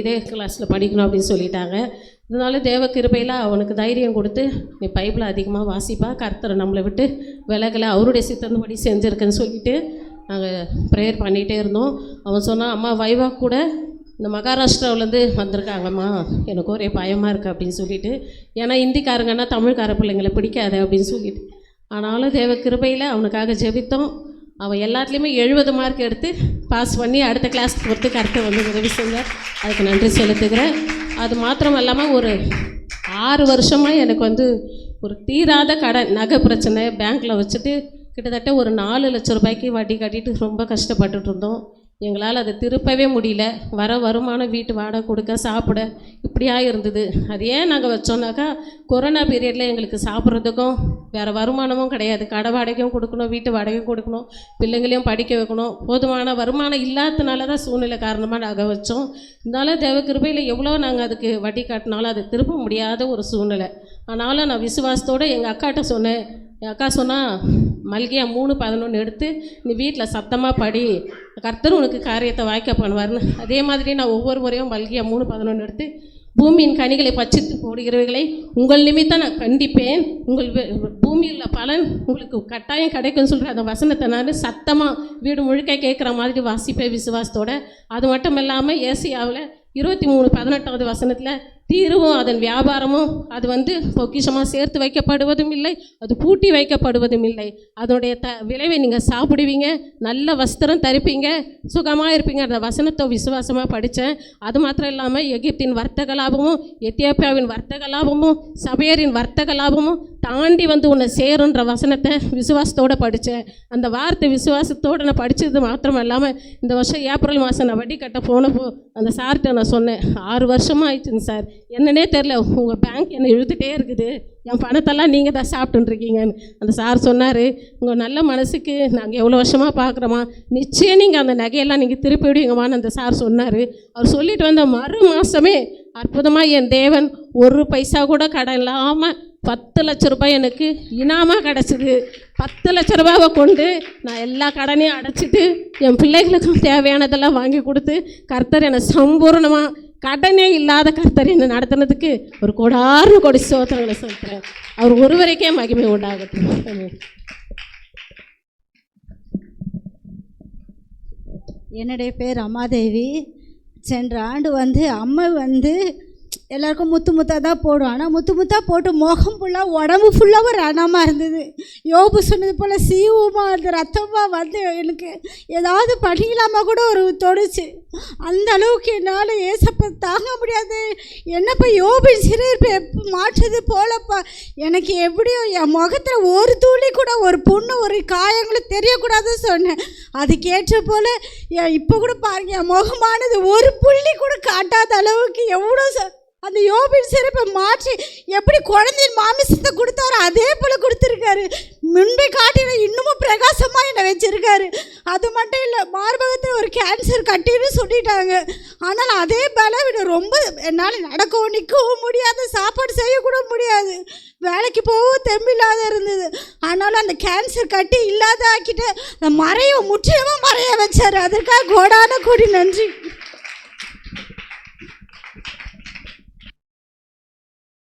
இதே கிளாஸில் படிக்கணும் அப்படின்னு சொல்லிட்டாங்க. இதனால தேவ கிருபையில் அவனுக்கு தைரியம் கொடுத்து, நீ பைபிளை அதிகமாக வாசிப்பா, கர்த்தரை நம்மளை விட்டு விலகலை, அவருடைய சித்தந்தபடி செஞ்சுருக்குன்னு சொல்லிட்டு நாங்கள் ப்ரேயர் பண்ணிகிட்டே இருந்தோம். அவன் சொன்னான், அம்மா வைவா கூட இந்த மகாராஷ்டிராவிலேருந்து வந்திருக்காங்கம்மா, எனக்கு ஒரே பயமாக இருக்குது அப்படின்னு சொல்லிட்டு. ஏன்னா இந்திக்காரங்கன்னா தமிழ்கார பிள்ளைங்களை பிடிக்காது அப்படின்னு சொல்லிட்டு. ஆனாலும் தேவ கிருபையில் அவனுக்காக ஜெபித்தோம். அவன் எல்லாத்துலேயுமே 70 மார்க் எடுத்து பாஸ் பண்ணி அடுத்த கிளாஸ்க்கு போகிறதுக்கு கரெக்டாக வந்து உதவி செஞ்சார். அதுக்கு நன்றி செலுத்துகிறேன். அது மாத்திரம் இல்லாமல் ஒரு 6 வருஷமாக எனக்கு வந்து ஒரு தீராத கடன், நகை பிரச்சனை பேங்க்கில் வச்சுட்டு கிட்டத்தட்ட ஒரு 4 லட்சம் ரூபாய்க்கு வட்டி கட்டிட்டு ரொம்ப கஷ்டப்பட்டுட்டு இருந்தோம். எங்களால் அதை திருப்பவே முடியல. வருமானம் வீட்டு வாடகை கொடுக்க, சாப்பிட இப்படியாக இருந்தது. அது ஏன் நாங்கள் வச்சோன்னாக்கா, கொரோனா பீரியடில் எங்களுக்கு சாப்பிட்றதுக்கும் வேறு வருமானமும் கிடையாது. கடை வாடகையும் கொடுக்கணும், வீட்டு வாடகையும் கொடுக்கணும், பிள்ளைங்களையும் படிக்க வைக்கணும். போதுமான வருமானம் இல்லாததுனால தான் சூழ்நிலை காரணமாக நாங்கள் வச்சோம். இருந்தாலும் தேவ கிருபையில் எவ்வளோ நாங்கள் அதுக்கு வட்டி காட்டினாலும் அதை திருப்ப முடியாத ஒரு சூழ்நிலை. ஆனாலும் நான் விசுவாசத்தோடு எங்கள் அக்காட்ட சொன்னேன். என் அக்கா சொன்னால், மல்கியா 3:11 எடுத்து நீ வீட்டில் சத்தமாக படி, கர்த்தர் உனக்கு காரியத்தை வாய்க்க பண்ணுவார்னு. அதே மாதிரி நான் ஒவ்வொரு முறையும் மல்கியா 3:11 எடுத்து, பூமியின் கனிகளை பச்சித்து போடுகிறவர்களை உங்கள் நிமித்தம் நான் கண்டிப்பேன், உங்கள் பூமியில் பலன் உங்களுக்கு கட்டாயம் கிடைக்கும்னு சொல்கிற அந்த வசனத்தை நான் சத்தமாக வீடு முழுக்க கேட்குற மாதிரி வாசிப்பேன் விசுவாசத்தோடு. அது மட்டும் இல்லாமல் ஏசியாவில் 23:18 வசனத்தில், தீருவும் அதன் வியாபாரமும் அது வந்து பொக்கிஷமாக சேர்த்து வைக்கப்படுவதும் இல்லை, அது பூட்டி வைக்கப்படுவதும் இல்லை. அதனுடைய விளைவை நீங்கள் சாப்பிடுவீங்க, நல்ல வஸ்திரம் தரிப்பீங்க, சுகமாக இருப்பீங்க. அந்த வசனத்தை விசுவாசமாக படித்தேன். அது மாத்திரம் இல்லாமல் எகிப்தின் வர்த்தக லாபமும், எத்தியோப்பியாவின் வர்த்தக லாபமும், சபையரின் வர்த்தக லாபமும் தாண்டி வந்து உன்னை சேருன்ற வசனத்தை விசுவாசத்தோடு படித்தேன். அந்த வார்த்தை விசுவாசத்தோடு நான் படித்தது மாத்திரம் இல்லாமல், இந்த வருஷம் ஏப்ரல் மாதம் நான் வட்டி கட்ட போனப்போ அந்த சார்கிட்ட நான் சொன்னேன், 6 வருஷமாக ஆயிடுச்சுங்க சார், என்னன்னே தெரில, உங்கள் பேங்க் என்னை இழுத்துகிட்டே இருக்குது, என் பணத்தெல்லாம் நீங்கள் தான் சாப்பிட்டுருக்கீங்கன்னு. அந்த சார் சொன்னார், உங்கள் நல்ல மனசுக்கு நாங்கள் எவ்வளோ வருஷமாக பார்க்குறோமா, நிச்சயம் நீங்கள் அந்த நகையெல்லாம் நீங்கள் திருப்பி விடுவீங்கம்மான்னு அந்த சார் சொன்னார். அவர் சொல்லிட்டு வந்த மறு மாதமே அற்புதமாக என் தேவன் 1 பைசா கூட கடன் இல்லாமல் 10 லட்ச ரூபாய் எனக்கு இனாமாக கிடச்சிது. 10 லட்ச ரூபாவை கொண்டு நான் எல்லா கடனையும் அடைச்சிட்டு என் பிள்ளைகளுக்கும் தேவையானதெல்லாம் வாங்கி கொடுத்து கர்த்தர் என்னை சம்பூர்ணமாக, கடனே இல்லாத கர்த்தர் என்னை நடத்துனதுக்கு ஒரு கோடி ஸ்தோத்திரங்களை சொல்கிறேன். அவர் ஒருவருக்கே மகிமை உண்டாகட்டும். என்னுடைய பேர் அம்மாதேவி. சென்ற ஆண்டு அம்மா எல்லாருக்கும் முத்தாக தான் போடும். ஆனால் முத்தாக போட்டு முகம் ஃபுல்லாக, உடம்பு ஃபுல்லாகவும் ரணமாக இருந்தது. யோபு சொன்னது போல் சீவுமாக அந்த ரத்தமாக எனக்கு ஏதாவது பண்ணிக்கலாமா கூட ஒரு தொடுச்சு. அந்த அளவுக்கு என்னால் ஏசப்பா தாங்க முடியாது. என்னப்பா யோபின் சிறையிருப்பை எப்போ மாற்றுது போலப்பா, எனக்கு எப்படியோ என் முகத்தில் ஒரு துளி கூட ஒரு புண்ணு ஒரு காயங்களும் தெரியக்கூடாதுன்னு சொன்னேன். அதுக்கேற்ற போல் இப்போ கூட பாருங்க, என் முகமானது ஒரு புள்ளி கூட காட்டாத அளவுக்கு எவ்வளோ அந்த யோபின் சிறப்பை மாற்றி எப்படி குழந்தையின் மாமிசத்தை கொடுத்தாரோ அதே போல் கொடுத்துருக்காரு. முன்பை காட்டின இன்னமும் பிரகாசமாக என்னை வச்சுருக்காரு. அது மட்டும் இல்லை, மார்பகத்தில் ஒரு கேன்சர் கட்டின்னு சொல்லிட்டாங்க. ஆனால் அதே பலவீனம் ரொம்ப என்னால் நடக்கவும் நிற்கவும் முடியாது, சாப்பாடு செய்யக்கூட முடியாது, வேலைக்கு போகவும் தெம்பில்லாத இருந்தது. ஆனாலும் அந்த கேன்சர் கட்டி இல்லாத ஆக்கிட்டு அந்த முற்றிலுமாக மறைய வச்சார். அதற்காக கோடான கோடி நன்றி.